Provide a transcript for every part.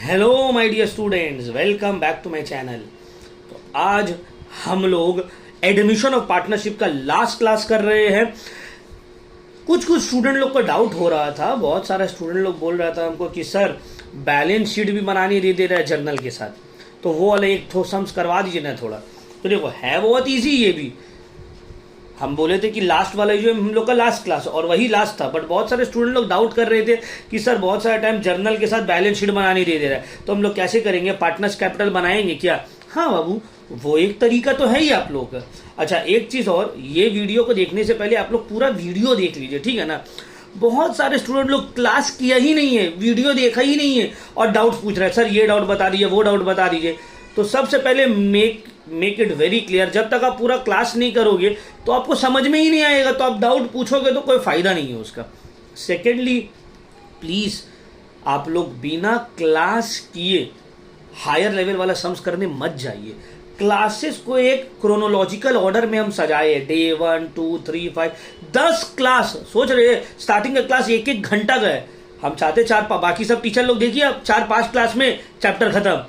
Hello my dear students, welcome back to my channel. तो आज हम लोग एडमिशन ऑफ पार्टनरशिप का लास्ट क्लास कर रहे हैं। कुछ स्टूडेंट लोग को डाउट हो रहा था, बहुत सारा स्टूडेंट लोग बोल रहा था हमको कि सर बैलेंस शीट भी बनानी दे रहा है जर्नल के साथ, तो वो वाला एक ठो सम्स करवा दीजिए ना थोड़ा। तो देखो है बहुत ईजी, ये भी हम बोले थे कि लास्ट वाला जो हम लोग का लास्ट क्लास और वही लास्ट था, बट बहुत सारे स्टूडेंट लोग डाउट कर रहे थे कि सर बहुत सारा टाइम जर्नल के साथ बैलेंस शीट बनाने दे रहा है, तो हम लोग कैसे करेंगे, पार्टनर्स कैपिटल बनाएंगे क्या? हाँ बाबू, वो एक तरीका तो है ही आप लोग का। अच्छा एक चीज और, ये वीडियो को देखने से पहले आप लोग पूरा वीडियो देख लीजिए, ठीक है ना। बहुत सारे स्टूडेंट लोग क्लास किया ही नहीं है, वीडियो देखा ही नहीं है और डाउट पूछ रहे हैं, सर ये डाउट बता दीजिए, वो डाउट बता दीजिए। तो सबसे पहले मेक इट वेरी क्लियर, जब तक आप पूरा क्लास नहीं करोगे तो आपको समझ में ही नहीं आएगा, तो आप डाउट पूछोगे तो कोई फायदा नहीं है उसका। सेकेंडली, प्लीज आप लोग बिना क्लास किए हायर लेवल वाला सम्स करने मत जाइए। क्लासेस को एक क्रोनोलॉजिकल ऑर्डर में हम सजाए, डे 1 2 3 5 10 क्लास। सोच रहे हैं स्टार्टिंग का क्लास एक एक घंटा का है, हम चाहते बाकी सब टीचर लोग देखिए अब 4-5 क्लास में चैप्टर खत्म।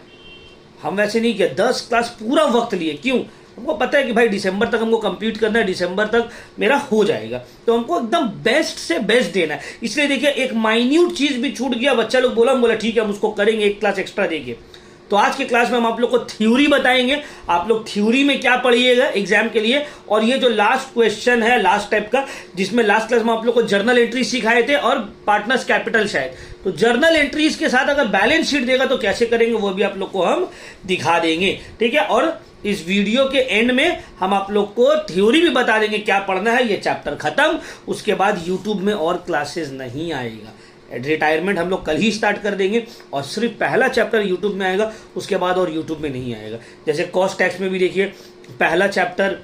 हम वैसे नहीं किया, 10 क्लास पूरा वक्त लिए। क्यों? हमको पता है कि भाई दिसंबर तक हमको कंप्लीट करना है, दिसंबर तक मेरा हो जाएगा, तो हमको एकदम बेस्ट से बेस्ट देना है। इसलिए देखिए एक माइन्यूट चीज भी छूट गया, बच्चा लोग बोला ठीक है हम उसको करेंगे, एक क्लास एक्स्ट्रा देंगे। तो आज के क्लास में हम आप लोग को थ्योरी बताएंगे, आप लोग थ्योरी में क्या पढ़िएगा एग्जाम के लिए। और ये जो लास्ट क्वेश्चन है लास्ट टाइप का, जिसमें लास्ट क्लास में आप लोग को जर्नल एंट्री सिखाए थे और पार्टनर्स कैपिटल शायद, तो जर्नल एंट्रीज के साथ अगर बैलेंस शीट देगा तो कैसे करेंगे वो भी आप लोग को हम दिखा देंगे, ठीक है। और इस वीडियो के एंड में हम आप लोग को थ्योरी भी बता देंगे क्या पढ़ना है। ये चैप्टर खत्म, उसके बाद यूट्यूब में और क्लासेस नहीं आएगा, रिटायरमेंट हम लोग कल ही स्टार्ट कर देंगे और सिर्फ पहला चैप्टर यूट्यूब में आएगा, उसके बाद और यूट्यूब में नहीं आएगा। जैसे कॉस्ट टैक्स में भी देखिए पहला चैप्टर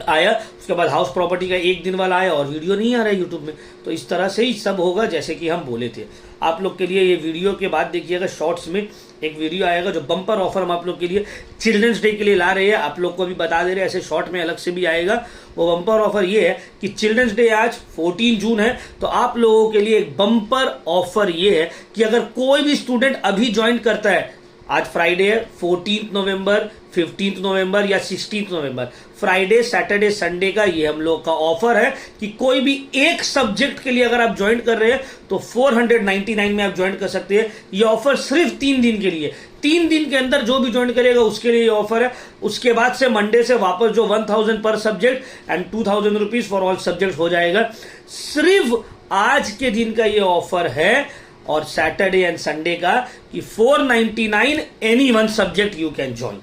आया, उसके बाद हाउस प्रॉपर्टी का एक दिन वाला आया और वीडियो नहीं आ रहा है यूट्यूब में। तो इस तरह से ही सब होगा जैसे कि हम बोले थे। आप लोग के लिए ये वीडियो के बाद देखिएगा शॉर्ट्स में एक वीडियो आएगा जो बम्पर ऑफर हम आप लोग के लिए चिल्ड्रंस डे के लिए ला रहे हैं, आप लोग को भी बता दे रहे हैं, ऐसे शॉर्ट में अलग से भी आएगा। वो बम्पर ऑफर ये है कि चिल्ड्रंस डे आज 14 जून है, तो आप लोगों के लिए एक बम्पर ऑफर ये है कि अगर कोई भी स्टूडेंट अभी ज्वाइन करता है, आज फ्राइडे है 14 नवंबर, 15 नवंबर या 16 नवंबर, फ्राइडे सैटरडे संडे का ये हम लोग का ऑफर है कि कोई भी एक सब्जेक्ट के लिए अगर आप ज्वाइन कर रहे हैं तो 499 में आप ज्वाइन कर सकते हैं। ये ऑफर सिर्फ 3 दिन के लिए, 3 दिन के अंदर जो भी ज्वाइन करेगा उसके लिए ये ऑफर है। उसके बाद से मंडे से वापस जो 1000 पर subject and 2000 rupees for all subject हो जाएगा। सिर्फ आज के दिन का ये ऑफर है और सैटरडे एंड संडे का कि 499 any one subject you can join,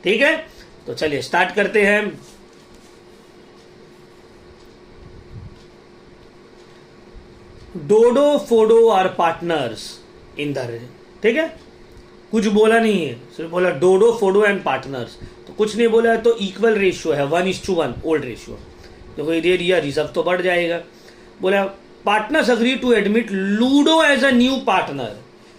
ठीक है। तो चलिए स्टार्ट करते हैं। डोडो फोडो आर पार्टनर्स इन द, ठीक है, कुछ बोला नहीं है, सिर्फ बोला डोडो फोडो एंड पार्टनर्स, तो कुछ नहीं बोला है। तो इक्वल रेशियो है 1:1 ओल्ड रेशियो, देखो ये दे दिया, रिजर्व तो बढ़ जाएगा। बोला partners agree to admit Ludo as a new partner.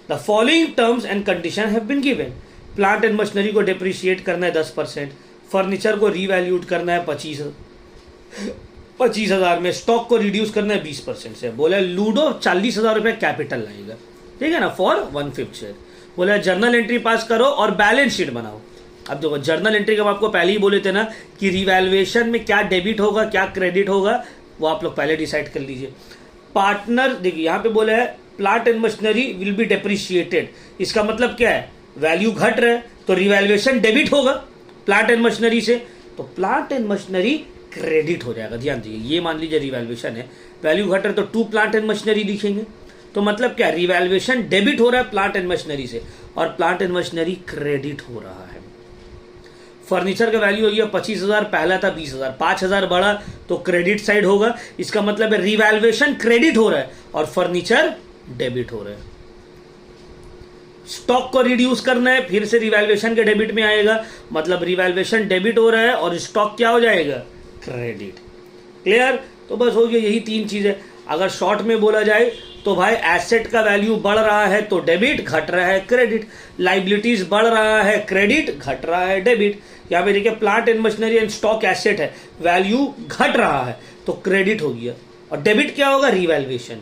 The following terms and conditions have been given. Plant and machinery को depreciate करना है 10%, फर्नीचर को revaluate करना है 25,000 में, स्टॉक को रिड्यूस करना है 20% से। बोला लूडो 40,000 रुपये कैपिटल लाएगा, ठीक है ना, फॉर 1/5 शेयर। बोला जर्नल एंट्री पास करो और बैलेंस शीट बनाओ। अब देखो जर्नल एंट्री का आपको पहले ही बोले थे ना कि रिवैल्यूएशन में क्या डेबिट होगा क्या क्रेडिट होगा, वो आप लोग पहले डिसाइड कर लीजिए। पार्टनर देखिए यहाँ पे बोला है plant and machinery will be depreciated, इसका मतलब क्या है, वैल्यू घट रहा है तो रिवैल्यूएशन डेबिट होगा प्लांट एंड मशीनरी से, तो प्लांट एंड मशीनरी क्रेडिट हो जाएगा। ध्यान दीजिए, ये मान लीजिए रिवैल्यूएशन है, वैल्यू घट रहा है तो टू प्लांट एंड मशीनरी लिखेंगे, तो मतलब क्या, रिवैल्यूएशन डेबिट हो रहा है प्लांट एंड मशीनरी से और प्लांट एंड मशीनरी क्रेडिट हो रहा है। फर्नीचर का वैल्यू हो गया 25,000, पहला था 20,000, 5,000 बढ़ा तो क्रेडिट साइड होगा, इसका मतलब है रिवैल्यूएशन क्रेडिट हो रहा है और फर्नीचर डेबिट हो रहा है। स्टॉक को रिड्यूस करना है, फिर से रिवैल्यूएशन के डेबिट में आएगा, मतलब रिवैल्यूएशन डेबिट हो रहा है और स्टॉक क्या हो जाएगा, क्रेडिट। क्लियर? तो बस हो गया, यही 3 चीजें। अगर शॉर्ट में बोला जाए तो भाई एसेट का वैल्यू बढ़ रहा है तो डेबिट, घट रहा है क्रेडिट, लाइबिलिटीज बढ़ रहा है क्रेडिट, घट रहा है डेबिट। यहाँ पे देखिए plant and machinery and stock asset है, वैल्यू घट रहा है तो क्रेडिट हो गया और डेबिट क्या होगा, रिवैल्यूएशन।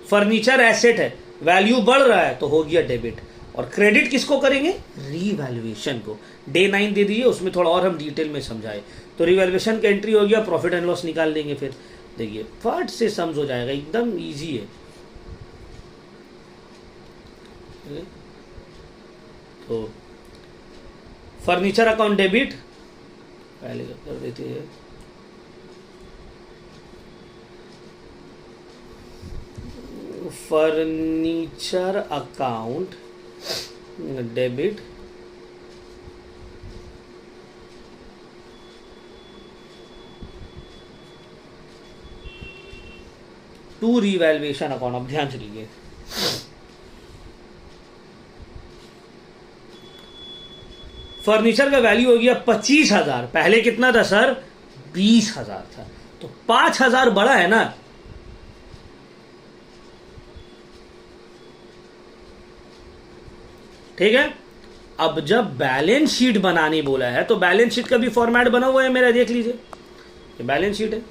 फर्नीचर एसेट है, वैल्यू बढ़ रहा है तो हो गया डेबिट। और क्रेडिट किसको करेंगे? रीवैल्यूएशन को। डे 9 दे दीजिए, उसमें थोड़ा और हम डिटेल में समझाए। तो रीवैल्यूएशन का एंट्री हो गया, प्रॉफिट एंड लॉस निकाल देंगे। फिर देखिए फट से सम्स हो जाएगा, एकदम इजी है। तो फर्नीचर अकाउंट डेबिट पहले कर देते हैं। Furniture account debit to revaluation account. अब ध्यान से लीजिए, फर्नीचर का वैल्यू हो गया 25,000, पहले कितना था सर? 20,000 था, तो 5,000 बड़ा है ना। ठीक है, अब जब बैलेंस शीट बनानी बोला है तो बैलेंस शीट का भी फॉर्मेट बना हुआ है मेरा, देख लीजिए, ये बैलेंस शीट है।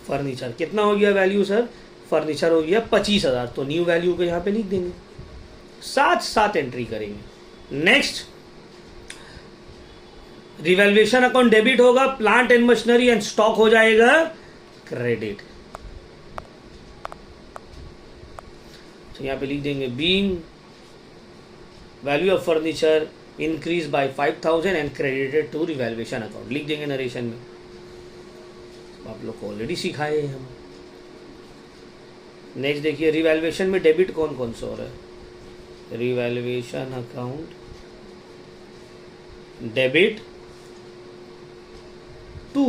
फर्नीचर कितना हो गया वैल्यू सर? फर्नीचर हो गया 25,000, तो न्यू वैल्यू को यहां पे लिख देंगे, साथ साथ एंट्री करेंगे। नेक्स्ट, रिवैल्यूएशन अकाउंट डेबिट होगा, plant and machinery and stock हो जाएगा क्रेडिट। तो यहां पे लिख देंगे being value of furniture increase by 5,000 and credited to revaluation account, लिख देंगे नरेशन में। आप लोग को ऑलरेडी सिखाए हैं हम। नेक्स्ट देखिए, रिवैल्यूएशन में डेबिट कौन कौन सा हो रहा है? Revaluation account debit to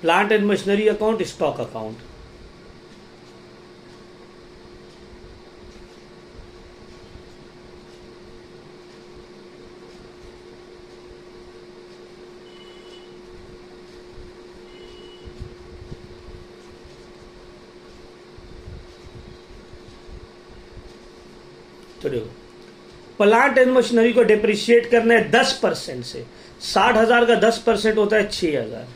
plant and machinery account, stock account. तो देखो, प्लांट एंड मशीनरी को डिप्रिशिएट करना है 10% से। 60,000 का 10% होता है 6,000।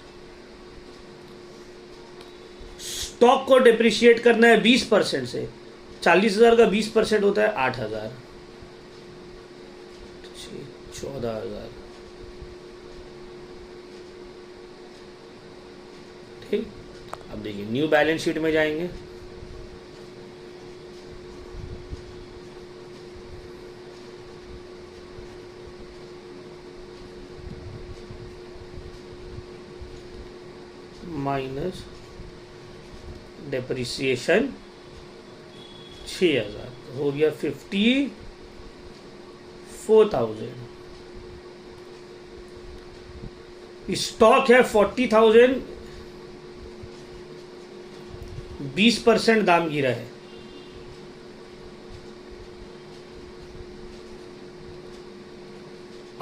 स्टॉक को डिप्रिशिएट करना है 20% से। 40,000 का 20% होता है 8,000, 14,000। ठीक, अब देखिए न्यू बैलेंस शीट में जाएंगे। माइनस डेप्रिसिएशन 6,000 हो गया 54,000। स्टॉक है 40,000, 20% दाम गिरा है।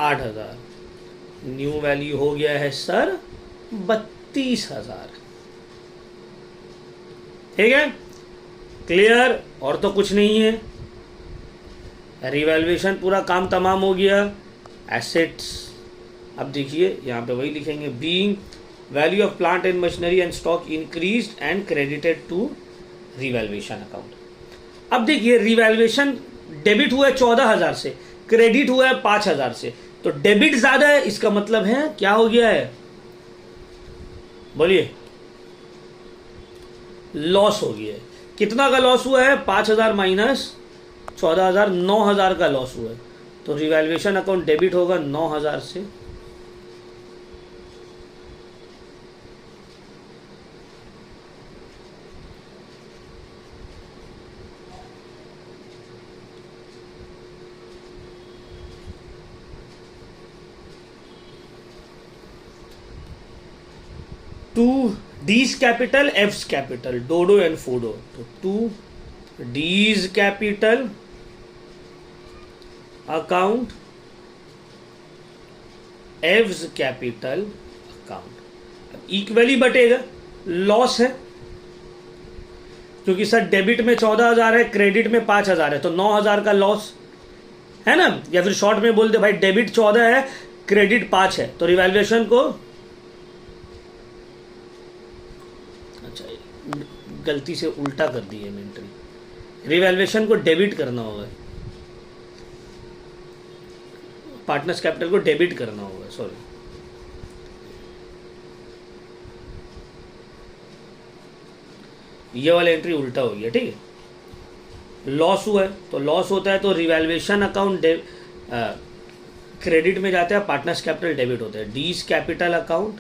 $8,000। न्यू वैल्यू हो गया है सर 32,000। ठीक है, क्लियर? और तो कुछ नहीं है, रिवैल्यूएशन पूरा काम तमाम हो गया। एसेट्स, अब देखिए यहां पे वही लिखेंगे, being value of plant and machinery and stock increased and credited to revaluation account. अब देखिए रिवैल्यूएशन डेबिट हुआ है 14,000 से, क्रेडिट हुआ है 5,000 से, तो डेबिट ज्यादा है, इसका मतलब है क्या हो गया है? बोलिए, लॉस हो गया है। कितना का लॉस हुआ है? 5,000 माइनस 14,000, 9,000 का लॉस हुआ है। तो रिवैल्यूएशन अकाउंट डेबिट होगा 9,000 से। To D's capital, F's capital, डोडो एंड फोडो। तो to D's capital account, F's capital account, equally बटेगा, लॉस है। क्योंकि सर डेबिट में 14,000 है, क्रेडिट में 5,000 है, तो 9,000 का लॉस है ना। या फिर शॉर्ट में बोल दे भाई डेबिट 14 है, क्रेडिट 5 है, तो रिवैल्यूएशन को, अच्छा गलती से उल्टा कर दी है इन्वेंटरी, रिवैल्यूएशन को डेबिट करना होगा, पार्टनर्स कैपिटल को डेबिट करना होगा, सॉरी। ये वाला एंट्री उल्टा हो गया, ठीक है। लॉस हुआ है तो लॉस होता है तो रिवैल्यूएशन अकाउंट क्रेडिट में जाता है, पार्टनर्स कैपिटल डेबिट होता है। D's capital account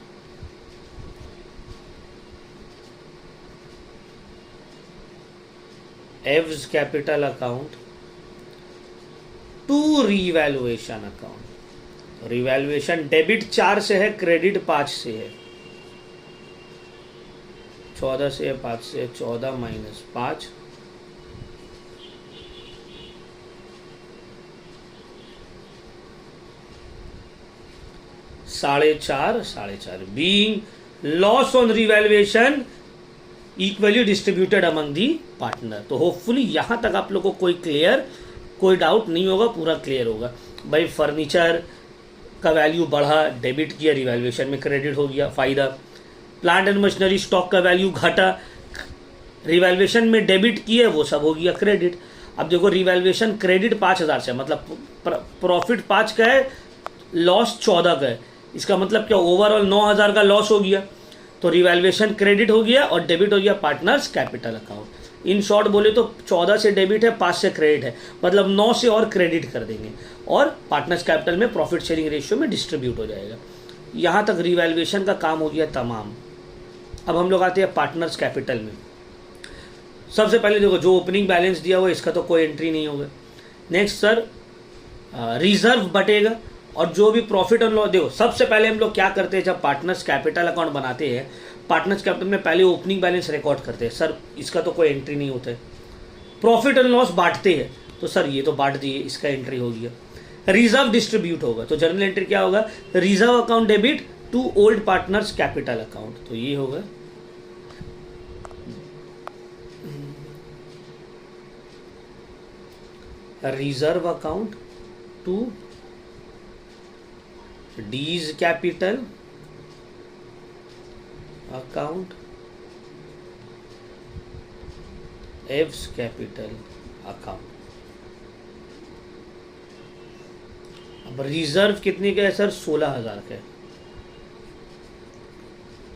A's capital account to revaluation account. Revaluation debit 4 से है, क्रेडिट 5 से है, 14 से है, 5 से है, 14 माइनस 5, साढ़े चार being loss on revaluation equally distributed among the partner. तो होपफुली यहां तक आप लोगों को कोई डाउट नहीं होगा, पूरा क्लियर होगा। भाई फर्नीचर का वैल्यू बढ़ा, डेबिट किया, रिवैल्यूएशन में क्रेडिट हो गया, फायदा। प्लांट एंड मशीनरी स्टॉक का वैल्यू घटा, रिवैल्यूएशन में डेबिट किए, वो सब हो गया क्रेडिट। अब देखो रिवैल्यूएशन क्रेडिट 5,000 से, मतलब प्रॉफिट 5 का है, लॉस 14 का है, इसका मतलब क्या, ओवरऑल 9,000 का लॉस हो गया, तो रिवैल्यूएशन क्रेडिट हो गया और डेबिट हो गया partners capital account. In short बोले तो 14 से डेबिट है, 5 से क्रेडिट है, मतलब 9 से और क्रेडिट कर देंगे और पार्टनर्स कैपिटल में प्रॉफिट शेयरिंग रेशियो में डिस्ट्रीब्यूट हो जाएगा। यहाँ तक रिवैल्यूएशन का काम हो गया तमाम। अब हम लोग आते हैं पार्टनर्स कैपिटल में। सबसे पहले देखो जो ओपनिंग बैलेंस दिया हुआ इसका तो कोई एंट्री नहीं होगा। नेक्स्ट सर रिजर्व बटेगा और जो भी प्रॉफिट एंड लॉस, देखो सबसे पहले हम लोग क्या करते हैं, जब पार्टनर्स कैपिटल अकाउंट बनाते हैं, पार्टनर्स कैपिटल में पहले ओपनिंग बैलेंस रिकॉर्ड करते हैं। सर इसका तो कोई एंट्री नहीं होता है। प्रॉफिट एंड लॉस बांटते हैं, तो सर ये तो बांट दिए, इसका एंट्री हो गया। रिजर्व डिस्ट्रीब्यूट होगा, तो जर्नल एंट्री क्या होगा, reserve account debit to old partners capital account, तो ये होगा। Reserve account to D's capital account A's capital account. अब रिजर्व कितने का है सर, 16,000 का है,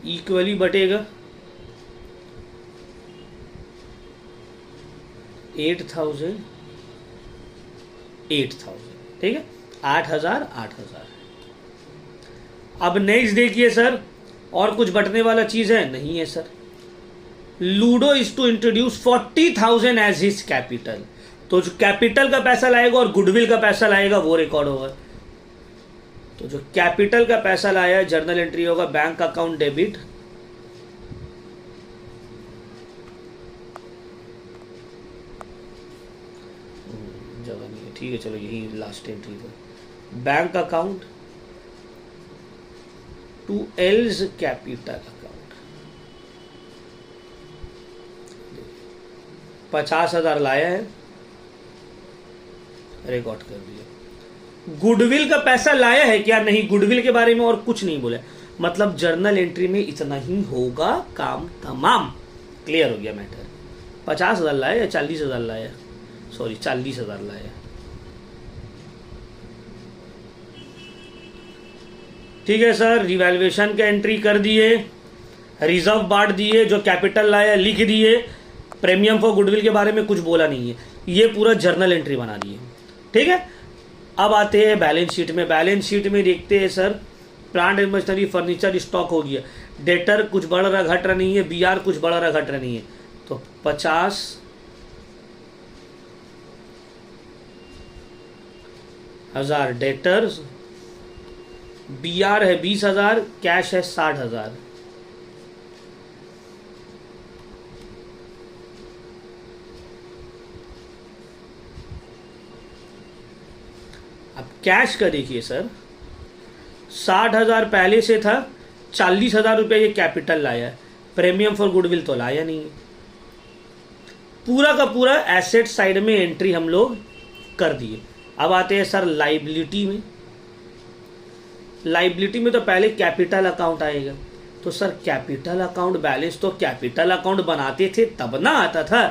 इक्वली बटेगा 8,000, ठीक है, 8,000। अब नेक्स्ट देखिए सर, और कुछ बटने वाला चीज है नहीं है sir. Ludo is to introduce 40,000 as his capital, तो जो कैपिटल का पैसा लाएगा और गुडविल का पैसा लाएगा वो रिकॉर्ड होगा। तो जो कैपिटल का पैसा लाया, जर्नल एंट्री होगा बैंक अकाउंट डेबिट जगह नहीं है, ठीक है, चलो यही लास्ट एंट्री था। Bank account to L's capital account, 50,000 लाया है, रिकॉर्ड कर दिया। गुडविल का पैसा लाया है क्या, नहीं, गुडविल के बारे में और कुछ नहीं बोला, मतलब जर्नल एंट्री में इतना ही होगा, काम तमाम क्लियर हो गया मैटर। 50,000 लाया या 40,000 लाया, सॉरी 40,000 लाया, ठीक है सर। रिवैल्यूएशन का एंट्री कर दिए, रिजर्व बांट दिए, जो कैपिटल लाया लिख दिए, प्रीमियम फॉर गुडविल के बारे में कुछ बोला नहीं है, ये पूरा जर्नल एंट्री बना दिए, ठीक है। अब आते हैं बैलेंस शीट में। बैलेंस शीट में देखते हैं sir, plant and machinery furniture stock हो गया, डेटर कुछ बढ़ रहा घट रहा नहीं है, बीआर कुछ बढ़ रहा घट रहा नहीं है, तो 50,000 डेटर्स, बीआर है 20,000, कैश है 60,000। अब कैश का देखिए सर, 60,000 पहले से था, 40,000 रुपये ये कैपिटल लाया है, प्रीमियम फॉर गुडविल तो लाया नहीं है, पूरा का पूरा एसेट साइड में एंट्री हम लोग कर दिए। अब आते हैं सर लाइबिलिटी में। लाइबिलिटी में तो पहले कैपिटल अकाउंट आएगा। तो सर कैपिटल अकाउंट बैलेंस तो कैपिटल अकाउंट बनाते थे तब ना आता था।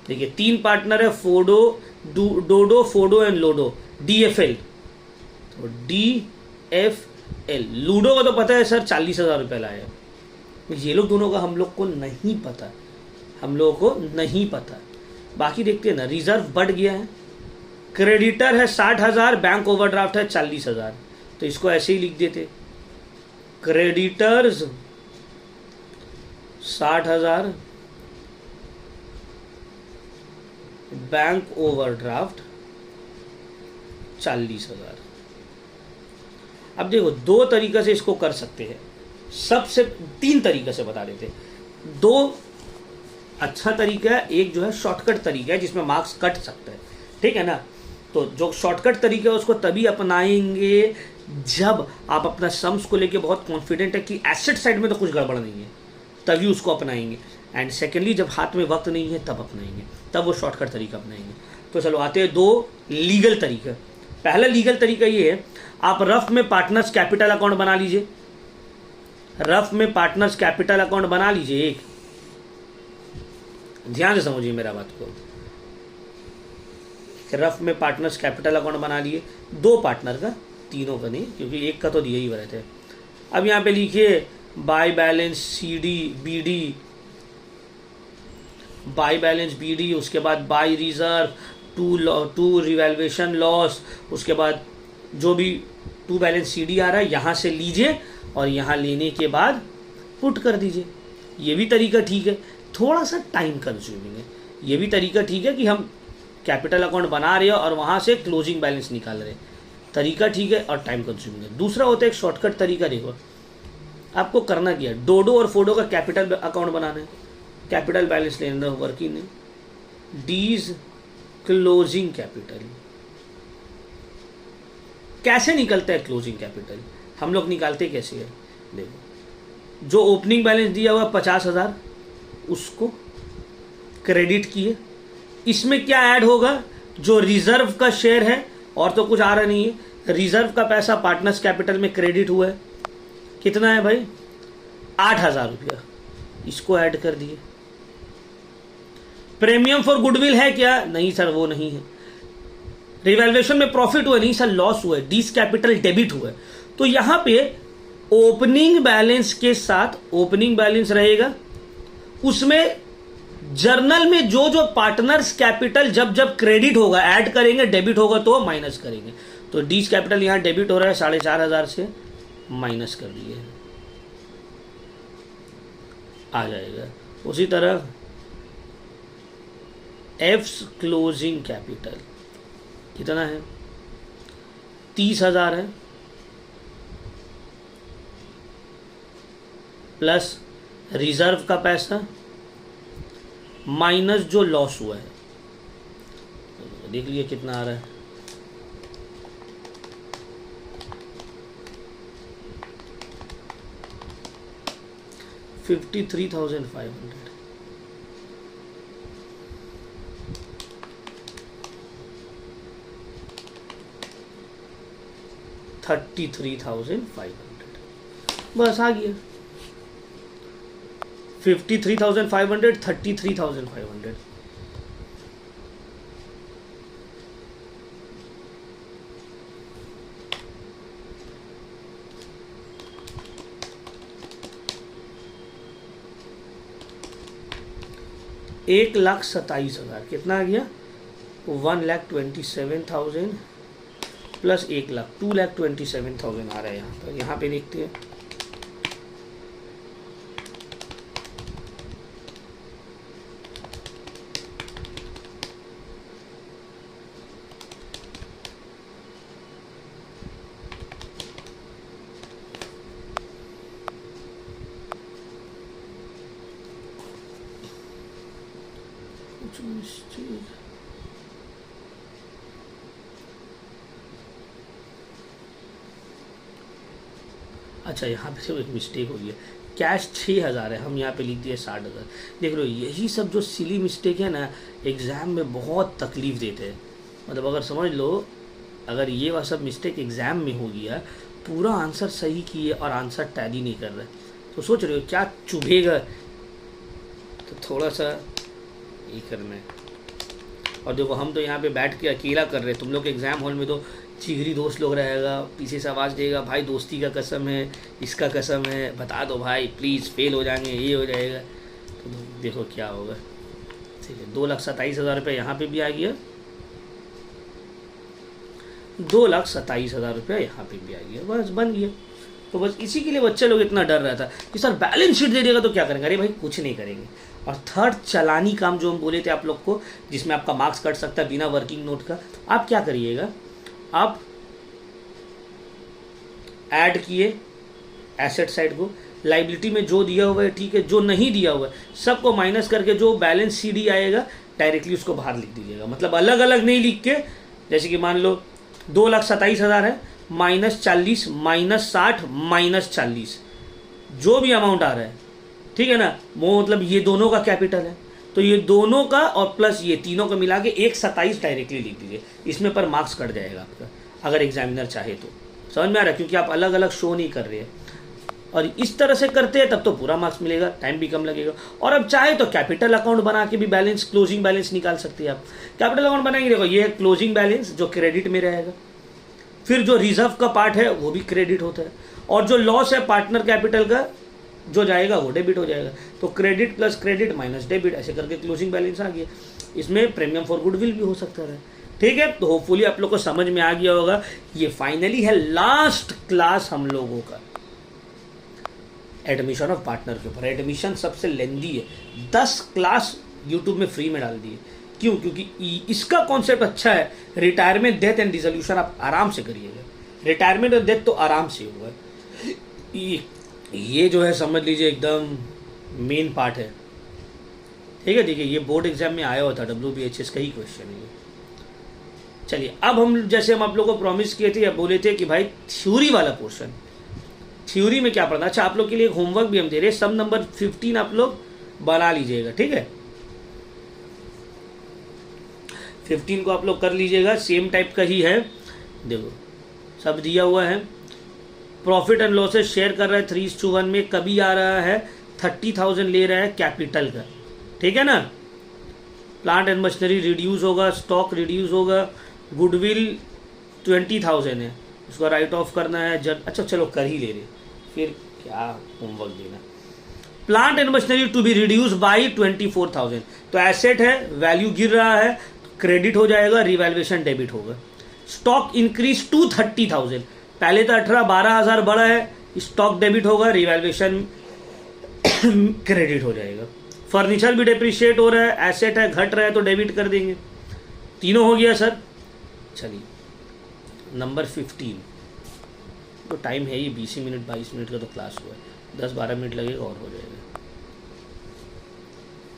देखिए 3 पार्टनर है, फोडो, डोडो, फोडो एंड लोडो, DFL। तो DFL, लूडो का तो पता है सर 40,000 रुपये लाया। ये लोग दोनों का हम लोग को नहीं पता, हम लोगों को नहीं पता। बाकी देखते हैं ना, रिजर्व बढ़ गया है, क्रेडिटर है 60,000, बैंक ओवरड्राफ्ट है 40,000। तो इसको ऐसे ही लिख देते, क्रेडिटर्स 60,000, बैंक ओवरड्राफ्ट 40,000। अब देखो 2 तरीके से इसको कर सकते हैं, सबसे 3 तरीके से बता देते। 2 अच्छा तरीका है, एक जो है शॉर्टकट तरीका है जिसमें मार्क्स कट सकते हैं, ठीक है ना। तो जो शॉर्टकट तरीका है उसको तभी अपनाएंगे जब आप अपना सम्स को लेके बहुत कॉन्फिडेंट है कि एसेट साइड में तो कुछ गड़बड़ नहीं है, तभी उसको अपनाएंगे। एंड सेकेंडली जब हाथ में वक्त नहीं है तब अपनाएंगे, तब वो शॉर्टकट तरीका अपनाएंगे। तो चलो आते हैं 2 लीगल तरीका। पहला लीगल तरीका ये है, आप रफ में पार्टनर्स कैपिटल अकाउंट बना लीजिए। रफ में पार्टनर्स कैपिटल अकाउंट बना लीजिए। एक ध्यान से समझिए मेरा बात को, रफ में पार्टनर्स कैपिटल अकाउंट बना लिए, 2 पार्टनर का, तीनों का नहीं, क्योंकि एक का तो दिए ही बने थे। अब यहाँ पे लिखिए by balance CD BD, by balance BD, उसके बाद by reserve, to revaluation loss, उसके बाद जो भी टू बैलेंस CD आ रहा है यहाँ से लीजिए और यहाँ लेने के बाद पुट कर दीजिए। ये भी तरीका ठीक है, थोड़ा सा टाइम कंज्यूमिंग है। ये भी तरीका ठीक है कि हम कैपिटल अकाउंट बना रहे हैं और वहाँ से क्लोजिंग बैलेंस निकाल रहे हैं, तरीका ठीक है और टाइम कंज्यूमिंग है। दूसरा होता है एक शॉर्टकट तरीका। देखो आपको करना क्या है, डोडो और फोडो का कैपिटल अकाउंट बनाना है, कैपिटल बैलेंस लेना है, वर्किंग नहीं, डीज क्लोजिंग कैपिटल। कैसे निकलता है क्लोजिंग कैपिटल, हम लोग निकालते कैसे है। देखो जो ओपनिंग बैलेंस दिया हुआ 50,000 उसको क्रेडिट किए, इसमें क्या ऐड होगा, जो रिजर्व का शेयर है, और तो कुछ आ रहा नहीं है। रिजर्व का पैसा पार्टनर्स कैपिटल में क्रेडिट हुआ है, कितना है भाई 8,000 रुपया, इसको ऐड कर दिए। प्रीमियम फॉर गुडविल है क्या, नहीं सर वो नहीं है। रिवैल्यूएशन में प्रॉफिट हुआ, नहीं सर लॉस हुआ है, डीस कैपिटल डेबिट हुआ है। तो यहां पे ओपनिंग बैलेंस के साथ ओपनिंग बैलेंस रहेगा, उसमें जर्नल में जो जो पार्टनर्स कैपिटल जब जब क्रेडिट होगा ऐड करेंगे, डेबिट होगा तो माइनस करेंगे। तो डीस कैपिटल यहां डेबिट हो रहा है 4,500 से, माइनस कर दिए, आ जाएगा। उसी तरह एफ्स क्लोजिंग कैपिटल कितना है, 30,000 है, प्लस रिजर्व का पैसा माइनस जो लॉस हुआ है, देख लिए कितना आ रहा है, $53,500। $33,500 बस आ गया। 53,500, 33,500। $1,27,000 कितना आ गया, 1,27,000 प्लस 1,00,000, 2,27,000 आ रहा है यहाँ पर। यहाँ पे देखते हैं कुछ मिस्टेक, अच्छा यहाँ पे सिर्फ एक मिस्टेक हो गई है, कैश 6,000 है, हम यहाँ पे लिख दिए 60,000। देख लो यही सब जो सिली मिस्टेक है ना, एग्ज़ाम में बहुत तकलीफ़ देते हैं। मतलब अगर समझ लो, अगर ये वह सब मिस्टेक एग्ज़ाम में हो गया, पूरा आंसर सही किए और आंसर टैली नहीं कर रहे, तो सोच रहे हो क्या चुभेगा। तो थोड़ा सा ये करना है। और देखो हम तो यहाँ पे बैठ के अकेला कर रहे हैं, तुम लोग एग्ज़ाम हॉल में तो जिगरी दोस्त लोग रहेगा, पीछे से आवाज़ देगा, भाई दोस्ती का कसम है, इसका कसम है, बता दो भाई प्लीज़, फेल हो जाएंगे, ये हो जाएगा। तो देखो क्या होगा। ठीक है, 2,27,000 रुपये यहाँ पे भी आ गया, 2,27,000 रुपये यहाँ पे भी आ गया, बस बन गया। तो बस इसी के लिए बच्चे लोग इतना डर रहा था कि सर बैलेंस शीट दे देगा तो क्या करेंगे। अरे भाई कुछ नहीं करेंगे। और थर्ड चालानी काम जो हम बोले थे आप लोग को, जिसमें आपका मार्क्स कट सकता है बिना वर्किंग नोट का, आप क्या करिएगा, आप ऐड किए एसेट साइड को, लाइबिलिटी में जो दिया हुआ है ठीक है, जो नहीं दिया हुआ है सबको माइनस करके जो बैलेंस सीडी आएगा डायरेक्टली उसको बाहर लिख दीजिएगा। मतलब अलग अलग नहीं लिख के, जैसे कि मान लो 2,27,000 है, -40 -60 -40 जो भी अमाउंट आ रहा है, ठीक है ना, वो मतलब ये दोनों का कैपिटल है, तो ये दोनों का और प्लस ये तीनों को मिला के 1,27 डायरेक्टली लिख दीजिए। इसमें पर मार्क्स कट जाएगा आपका, अगर एग्जामिनर चाहे तो। समझ में आ रहा है, क्योंकि आप अलग अलग शो नहीं कर रहे हैं। और इस तरह से करते हैं तब तो पूरा मार्क्स मिलेगा, टाइम भी कम लगेगा। और अब चाहे तो कैपिटल अकाउंट बना के भी बैलेंस, क्लोजिंग बैलेंस निकाल सकते हैं आप। कैपिटल अकाउंट बनाएंगे, देखो ये है क्लोजिंग बैलेंस जो क्रेडिट में रहेगा, फिर जो रिजर्व का पार्ट है वो भी क्रेडिट होता है, और जो लॉस है पार्टनर कैपिटल का जो जाएगा वो डेबिट हो जाएगा। तो credit plus credit minus debit, ऐसे करके क्लोजिंग बैलेंस आ गया। इसमें प्रीमियम फॉर गुडविल भी हो सकता है। ठीक है, तो होपफुली आप लोग को समझ में आ गया होगा। ये फाइनली है लास्ट क्लास हम लोगों का एडमिशन ऑफ पार्टनर के ऊपर। एडमिशन सबसे लेंदी है, 10 क्लास यूट्यूब में फ्री में डाल दिए। क्यों? क्योंकि इसका कॉन्सेप्ट अच्छा है। रिटायरमेंट, डेथ एंड डिसोल्यूशन आप आराम से करिएगा। रिटायरमेंट और डेथ तो आराम से होगा। ये जो है समझ लीजिए एकदम मेन पार्ट है। ठीक है, देखिए ये बोर्ड एग्जाम में आया हुआ था, WBHS का ही क्वेश्चन है। चलिए अब हम, जैसे हम आप लोगों को प्रॉमिस किए थे या बोले थे कि भाई थ्योरी वाला पोर्शन, थ्योरी में क्या पढ़ना। अच्छा, आप लोग के लिए एक होमवर्क भी हम दे रहे हैं, सम नंबर 15 आप लोग बना लीजिएगा। ठीक है, 15 को आप लोग कर लीजिएगा, सेम टाइप का ही है। देखो सब दिया हुआ है। प्रॉफिट एंड लॉसेस शेयर कर रहा है 3:1 में, कभी आ रहा है 30,000 ले रहा है कैपिटल का। ठीक है ना, प्लांट एंड मशीनरी रिड्यूस होगा, स्टॉक रिड्यूस होगा, गुडविल 20,000 है, उसको राइट ऑफ करना है। अच्छा चलो कर ही ले रहे, फिर क्या होमवर्क देना। Plant and machinery to be reduce by 24,000, तो एसेट है, वैल्यू गिर रहा है, क्रेडिट हो जाएगा, रिवैल्यूएशन डेबिट होगा। स्टॉक इंक्रीज टू 30,000, पहले तो 12,000 बढ़ा है, स्टॉक डेबिट होगा, रिवैल्यूएशन क्रेडिट हो जाएगा। फर्नीचर भी डिप्रिशिएट हो रहा है, एसेट है, घट रहा है तो डेबिट कर देंगे। तीनों हो गया सर। चलिए नंबर 15, तो टाइम है ही 20 मिनट 22 मिनट का तो क्लास हुआ है, 10-12 मिनट लगेगा और हो जाएगा।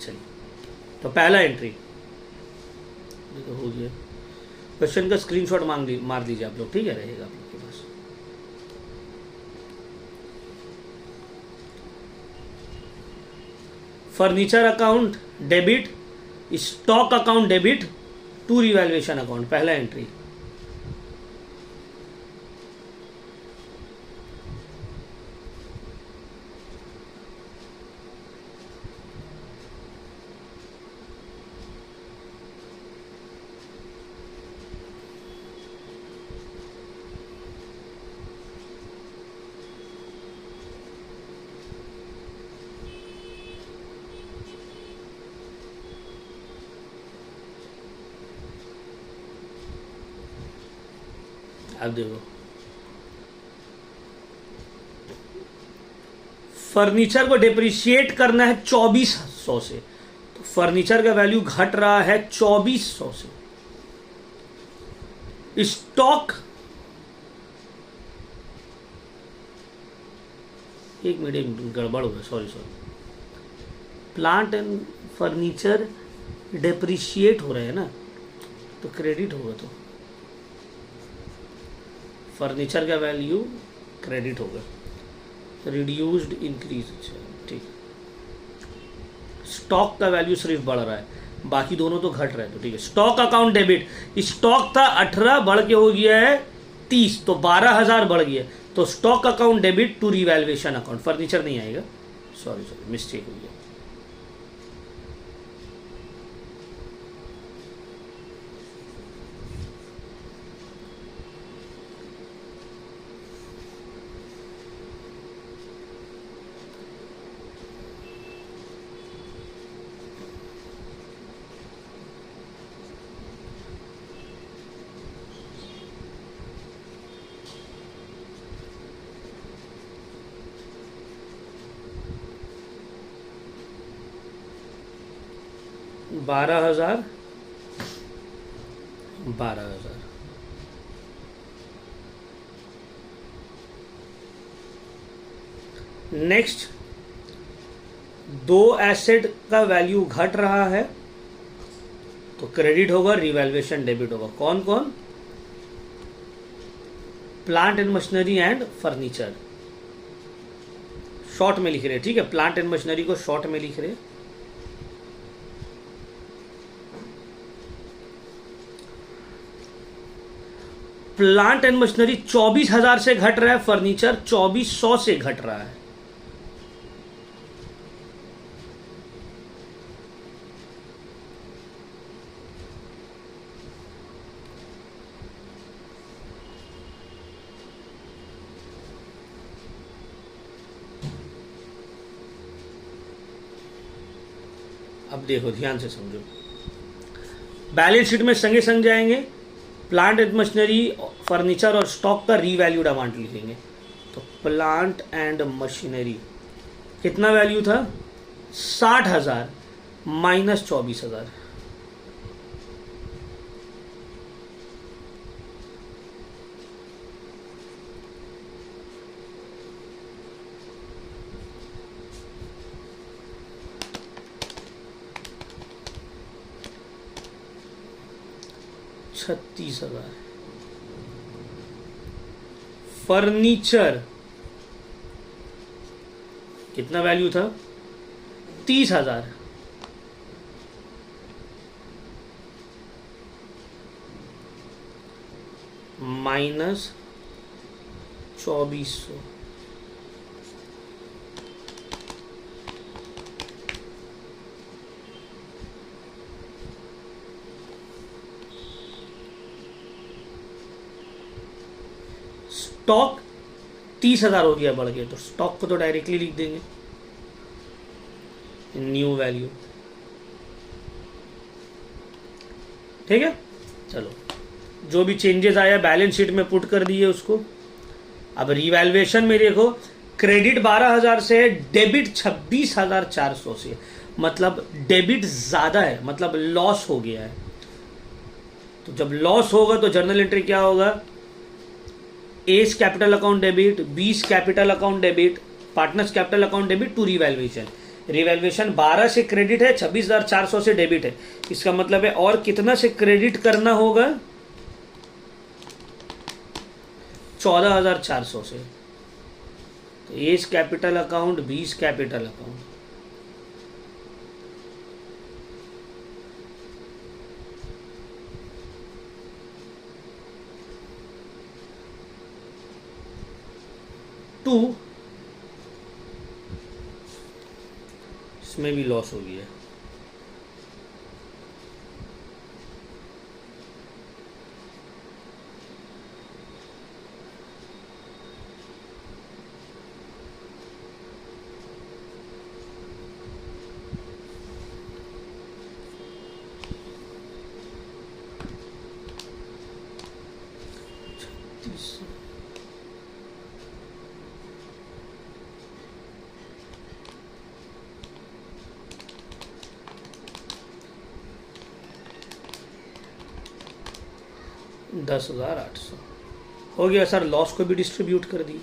चलिए तो पहला एंट्री तो हो गया। क्वेश्चन का स्क्रीनशॉट मार दीजिए आप लोग, ठीक है, रहेगा आप लोग के पास। Furniture account debit, stock account debit to revaluation account, पहला एंट्री। अब देखो, फर्नीचर को डिप्रिशिएट करना है 2400 से, तो फर्नीचर का वैल्यू घट रहा है 2400 से। स्टॉक, एक मिनट गड़बड़ हो गया, sorry. Plant and furniture depreciate हो रहे हैं ना, तो क्रेडिट होगा, तो फर्नीचर का वैल्यू क्रेडिट होगा, रिड्यूस्ड इंक्रीज। ठीक, स्टॉक का वैल्यू सिर्फ बढ़ रहा है, बाकी दोनों तो घट रहे हैं, तो ठीक है। स्टॉक अकाउंट डेबिट, स्टॉक था 18 बढ़ के हो गया है 30, तो 12,000 बढ़ गया, तो stock account debit to revaluation account, furniture नहीं आएगा, सॉरी मिस्टेक हो गया। बारह हजार, नेक्स्ट, दो एसेट का वैल्यू घट रहा है तो क्रेडिट होगा, रिवैल्यूएशन डेबिट होगा। कौन कौन? Plant and machinery and furniture, short में लिख रहे हैं, ठीक है। प्लांट एंड मशीनरी को शॉर्ट में लिख रहे हैं। प्लांट एंड मशीनरी 24,000 से घट रहा है, फर्नीचर 2400 से घट रहा है। अब देखो ध्यान से समझो, बैलेंस शीट में संगे संग जाएंगे, प्लांट एंड मशीनरी, फर्नीचर और स्टॉक का रीवैल्यूड अमाउंट लिखेंगे। तो प्लांट एंड मशीनरी कितना वैल्यू था? 60,000 माइनस 24,000, $36,000। फर्नीचर कितना वैल्यू था? 30,000 माइनस 2400, स्टॉक 30,000 हो गया बढ़ गया, तो स्टॉक को तो डायरेक्टली लिख देंगे न्यू वैल्यू, ठीक है। चलो जो भी चेंजेस आया बैलेंस शीट में पुट कर दिए उसको। अब रिवैल्यूएशन में देखो, क्रेडिट 12,000 से है, डेबिट 26,400 से, मतलब डेबिट ज्यादा है, मतलब लॉस हो गया है। तो जब लॉस होगा तो जर्नल एंट्री क्या होगा? A's capital account debit, B's capital account debit, partners capital account debit to revaluation. Revaluation 12 से क्रेडिट है, 26,400 से डेबिट है, इसका मतलब है और कितना से क्रेडिट करना होगा? 14,400 से। तो A's capital account, B's capital account, to, इसमें भी लॉस हो गया। $10,800 हो गया सर, लॉस को भी डिस्ट्रीब्यूट कर दिए।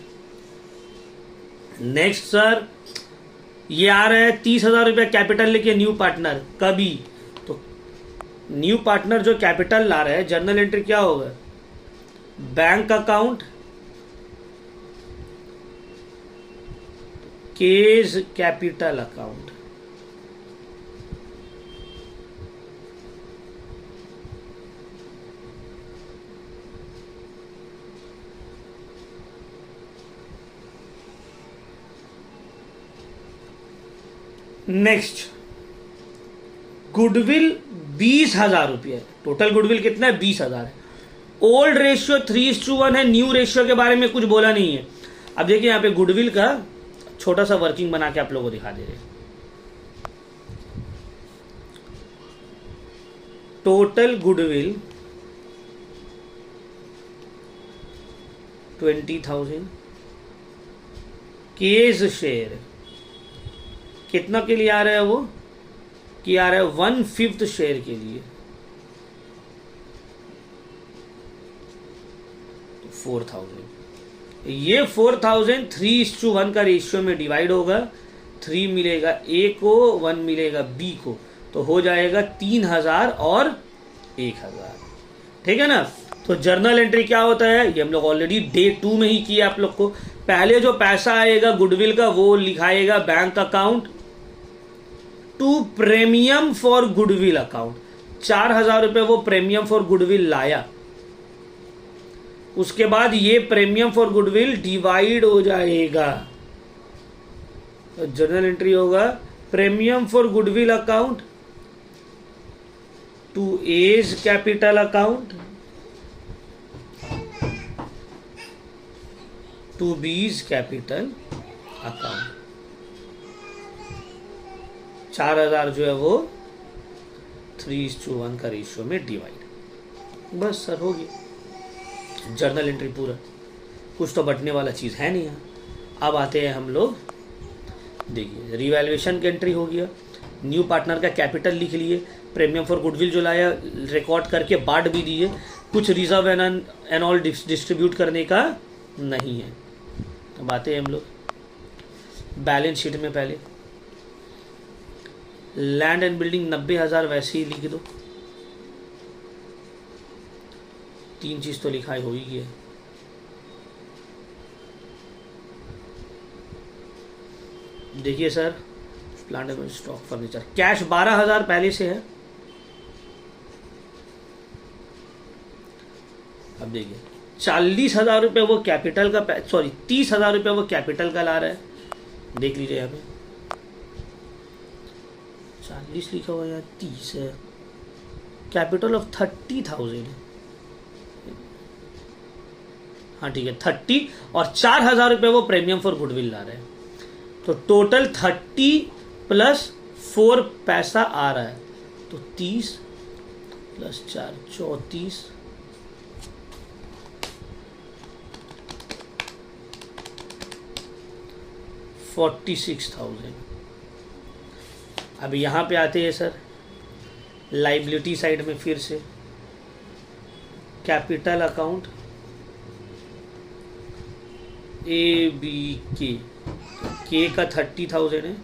नेक्स्ट सर, ये आ रहा है 30,000 रुपया कैपिटल लेके न्यू पार्टनर, कभी तो न्यू पार्टनर जो कैपिटल ला रहा है, जर्नल एंट्री क्या होगा? Bank account, case capital account, next, goodwill 20,000 रुपये, टोटल गुडविल कितना है? 20,000 है। ओल्ड रेशियो 3:1 है, न्यू रेशियो के बारे में कुछ बोला नहीं है। अब देखिए यहाँ पे गुडविल का छोटा सा वर्किंग बना के आप लोगों को दिखा दे रहे हैं। टोटल गुडविल 20,000, केस शेयर कितना के लिए आ रहा है? वो कि आ रहा है 1/5 शेयर के लिए, 4,000। ये 4,000 3:1 का रेशियो में डिवाइड होगा, 3 मिलेगा ए को, 1 मिलेगा बी को, तो हो जाएगा 3,000 और 1,000। ठीक है ना? तो जर्नल एंट्री क्या होता है ये हम लोग ऑलरेडी डे 2 में ही किया आप लोग को। पहले जो पैसा आएगा गुडविल का वो लिखाएगा bank account to premium for goodwill account. 4,000 रुपए वो प्रीमियम फॉर गुडविल लाया, उसके बाद ये प्रीमियम फॉर गुडविल डिवाइड हो जाएगा, तो जर्नल एंट्री होगा premium for goodwill account to A's capital account to B's capital account. 4,000 जो है वो 3:1 का रेशियो में डिवाइड। बस सर हो गया जर्नल एंट्री पूरा, कुछ तो बटने वाला चीज़ है नहीं यहाँ। अब आते हैं हम लोग, देखिए रिवैल्यूएशन की एंट्री हो गया, न्यू पार्टनर का कैपिटल लिख लिए, प्रीमियम फॉर गुडविल जो लाया रिकॉर्ड करके बांट भी दिए, कुछ रिजर्व एंड ऑल डिस्ट्रीब्यूट करने का नहीं है। अब आते हैं हम लोग बैलेंस शीट में। पहले लैंड एंड बिल्डिंग 90,000 वैसे ही लिख दो, 3 चीज तो लिखा हो ही गया। देखिए sir, plant and stock furniture, cash 12,000 पहले से है। अब देखिए 40,000 रुपये वो कैपिटल का, सॉरी 30,000 रुपये वो कैपिटल का ला रहा है। देख लीजिए यहाँ पे 40 लिखा हुआ यार, 30 है, कैपिटल ऑफ 30,000 है। हाँ ठीक है 30, और 4,000 रुपये वो प्रीमियम फॉर गुडविल ला रहे हैं, तो टोटल 30 प्लस 4 पैसा आ रहा है, तो 30 प्लस 4 34, 46,000। अब यहाँ पे आते हैं सर लाइबिलिटी साइड में, फिर से कैपिटल अकाउंट ए बी के का 30,000 है,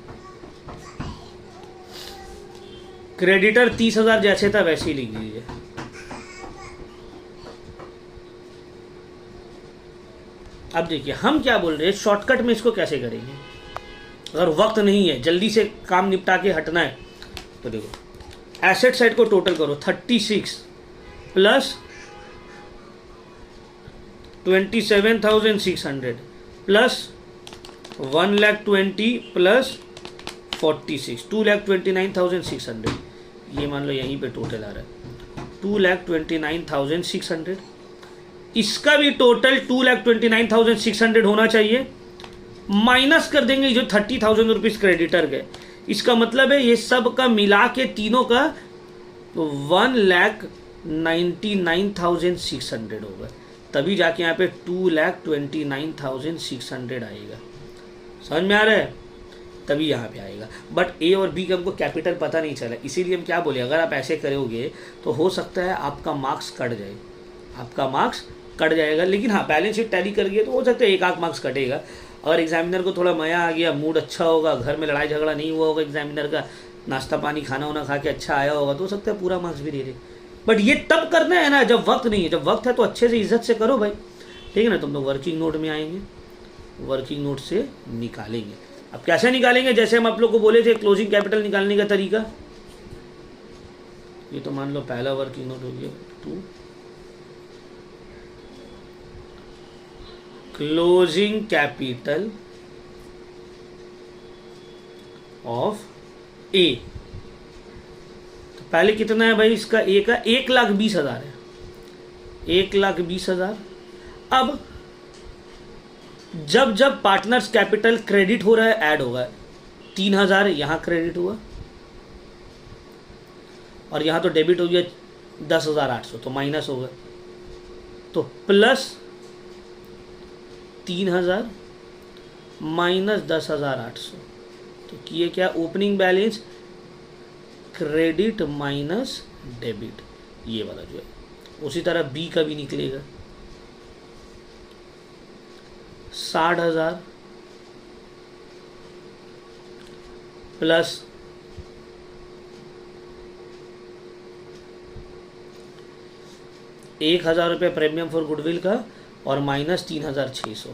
क्रेडिटर 30,000 जैसे था वैसे ही लिख दीजिए। अब देखिए हम क्या बोल रहे हैं, शॉर्टकट में इसको कैसे करेंगे। अगर वक्त नहीं है, जल्दी से काम निपटा के हटना है, तो देखो एसेट साइड को टोटल करो, 36 प्लस 27,600 प्लस 1,20,000 प्लस 46, 2,29,600। ये मान लो यहीं पे टोटल आ रहा है 2,29,600। इसका भी टोटल 2,29,600 होना चाहिए, माइनस कर देंगे जो 30,000 रुपीज क्रेडिटर गए। इसका मतलब है ये सब का मिला के तीनों का 1,99,600 होगा, तभी जाके यहाँ पे 2,29,600 आएगा। समझ में आ रहा है? तभी यहाँ पे आएगा। बट ए और बी का हमको कैपिटल पता नहीं चला, इसीलिए हम क्या बोले, अगर आप ऐसे करोगे तो हो सकता है आपका मार्क्स कट जाए, आपका मार्क्स कट जाएगा। लेकिन हाँ बैलेंस शीट टैली करिए तो हो सकता है 1 मार्क्स कटेगा। अगर एग्जामिनर को थोड़ा मजा आ गया, मूड अच्छा होगा, घर में लड़ाई झगड़ा नहीं हुआ होगा एग्जामिनर का, नाश्ता पानी खाना वाना खा के अच्छा आया होगा, तो हो सकता है पूरा मार्क्स भी दे दे। बट ये तब करना है ना जब वक्त नहीं है, जब वक्त है तो अच्छे से इज्जत से करो भाई, ठीक है ना। तुम लोग वर्किंग नोट में आएंगे, वर्किंग नोट से निकालेंगे। अब कैसे निकालेंगे, जैसे हम आप लोग को बोले थे क्लोजिंग कैपिटल निकालने का तरीका, ये तो मान लो पहला वर्किंग नोट हो गया 2, क्लोजिंग कैपिटल ऑफ ए, तो पहले कितना है भाई इसका, ए का 1,20,000 है, 1,20,000। अब जब जब पार्टनर्स कैपिटल क्रेडिट हो रहा है ऐड होगा, 3,000 यहां क्रेडिट हुआ और यहां तो डेबिट हो गया 10,800, तो माइनस होगा, तो प्लस 3,000 माइनस 10,800, तो किए क्या, opening balance credit minus debit, ये वाला जो है। उसी तरह बी का भी निकलेगा 60,000 प्लस 1,000 रुपये प्रीमियम फॉर गुडविल का और माइनस 3,600।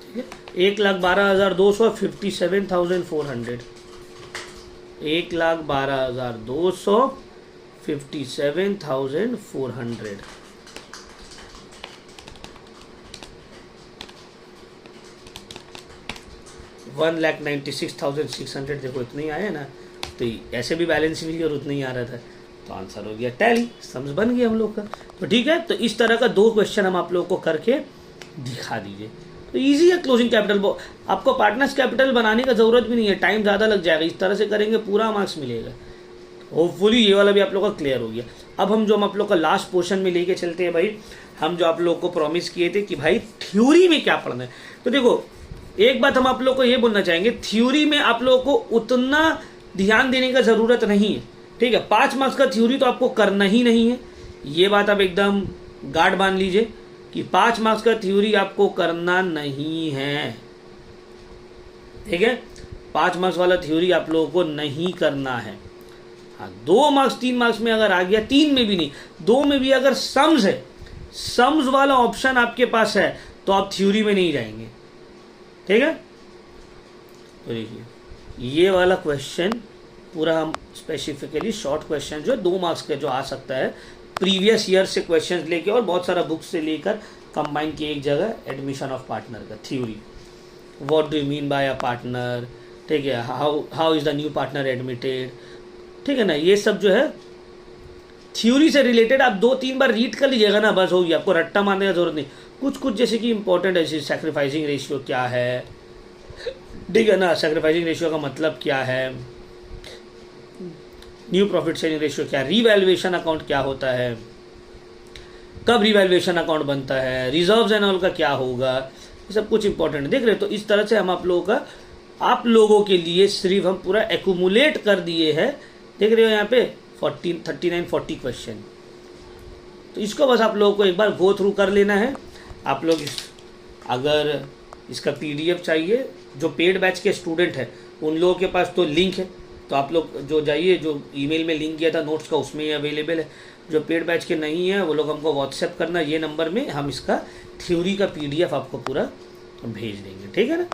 ठीक है, 1,12,200 57,400, 1,12,200 57,400। वन लाख 96,600, देखो इतना ही आया ना, तो ऐसे भी बैलेंस नहीं और उतना ही आ रहा था, तो आंसर हो गया टैली, समझ बन गया हम लोग का। तो ठीक है, तो इस तरह का 2 क्वेश्चन हम आप लोगों को करके दिखा दीजिए, तो इजी है क्लोजिंग कैपिटल। आपको पार्टनर्स कैपिटल बनाने का जरूरत भी नहीं है, टाइम ज़्यादा लग जाएगा, इस तरह से करेंगे पूरा मार्क्स मिलेगा। होपफुली ये वाला भी आप लोग का क्लियर हो गया। अब हम जो हम आप लोग का लास्ट पोर्शन में लेके चलते हैं भाई, हम जो आप लोग को प्रॉमिस किए थे कि भाई थ्योरी में क्या पढ़ना है। तो देखो एक बात हम आप लोग को ये बोलना चाहेंगे, थ्योरी में आप लोगों को उतना ध्यान देने का जरूरत नहीं है, ठीक है। 5 मार्क्स का थ्योरी तो आपको करना ही नहीं है, ये बात आप एकदम गार्ड बांध लीजिए कि 5 मार्क्स का थ्योरी आपको करना नहीं है, ठीक है। 5 मार्क्स वाला थ्योरी आप लोगों को नहीं करना है। हाँ 2 मार्क्स 3 मार्क्स में अगर आ गया, 3 में भी नहीं 2 में भी अगर सम्स है, सम्स वाला ऑप्शन आपके पास है तो आप थ्योरी में नहीं जाएंगे, ठीक है। तो देखिए ये वाला क्वेश्चन पूरा हम स्पेसिफिकली शॉर्ट क्वेश्चन जो 2 मार्क्स के जो आ सकता है, प्रीवियस ईयर से क्वेश्चंस लेके और बहुत सारा बुक्स से लेकर कंबाइन किए एक जगह, एडमिशन ऑफ पार्टनर का theory, what do you mean by a partner, ठीक है, how is the new partner admitted, ठीक है ना। ये सब जो है थ्योरी से रिलेटेड आप 2-3 बार रीड कर लीजिएगा ना, बस होगी, आपको रट्टा मारने का जरूरत नहीं। कुछ कुछ जैसे कि इंपॉर्टेंट है, सैक्रिफाइसिंग रेशियो क्या है, ठीक है ना, सैक्रिफाइसिंग रेशियो का मतलब क्या है, न्यू प्रॉफिट शेयरिंग रेशियो क्या है, रीवैल्यूएशन अकाउंट क्या होता है, कब रीवैल्यूएशन अकाउंट बनता है, रिजर्व्स एंड ऑल का क्या होगा, ये सब कुछ इंपॉर्टेंट है, देख रहे हो। तो इस तरह से हम आप लोगों के लिए सिर्फ हम पूरा एक्यूमुलेट कर दिए हैं, देख रहे हो यहाँ पे 39-40 क्वेश्चन। तो इसको बस आप लोगों को एक बार गो थ्रू कर लेना है। आप लोग अगर इसका PDF चाहिए, जो पेड बैच के स्टूडेंट हैं उन लोगों के पास तो लिंक है, तो आप लोग जो जाइए, जो ईमेल में लिंक किया था नोट्स का उसमें अवेलेबल है। जो पेड बैच के नहीं है वो लोग हमको व्हाट्सएप करना, ये नंबर में हम इसका थ्योरी का PDF आपको पूरा भेज देंगे, ठीक है ना।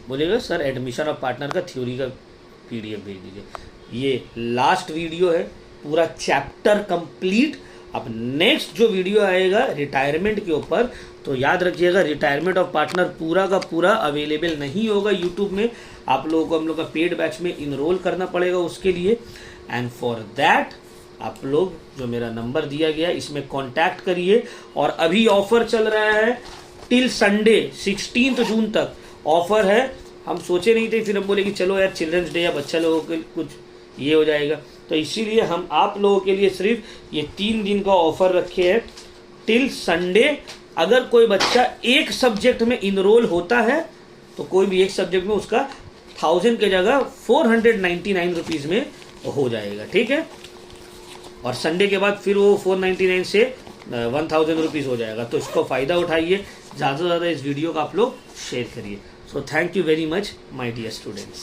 बोलिएगा सर एडमिशन ऑफ पार्टनर का थ्योरी का PDF भेज दीजिए। ये लास्ट वीडियो है, पूरा चैप्टर कंप्लीट। अब नेक्स्ट जो वीडियो आएगा रिटायरमेंट के ऊपर, तो याद रखिएगा रिटायरमेंट ऑफ पार्टनर पूरा का पूरा अवेलेबल नहीं होगा यूट्यूब में, आप लोगों को हम लोग का पेड बैच में इनरोल करना पड़ेगा उसके लिए। एंड फॉर दैट आप लोग जो मेरा नंबर दिया गया इसमें कांटेक्ट करिए। और अभी ऑफर चल रहा है टिल संडे 16 जून तक ऑफर है। हम सोचे नहीं थे, फिर हम बोले कि चलो यार चिल्ड्रंस डे या बच्चा लोगों के कुछ ये हो जाएगा, तो इसीलिए हम आप लोगों के लिए सिर्फ ये 3 दिन का ऑफर रखे हैं टिल संडे। अगर कोई बच्चा एक सब्जेक्ट में इनरोल होता है तो कोई भी एक सब्जेक्ट में उसका 1000 के जगह 499 रुपीज़ में हो जाएगा, ठीक है। और संडे के बाद फिर वो 499 से 1000 रुपीज़ हो जाएगा। तो इसको फ़ायदा उठाइए, ज़्यादा से ज़्यादा इस वीडियो का आप लोग शेयर करिए। So thank you very much my dear students.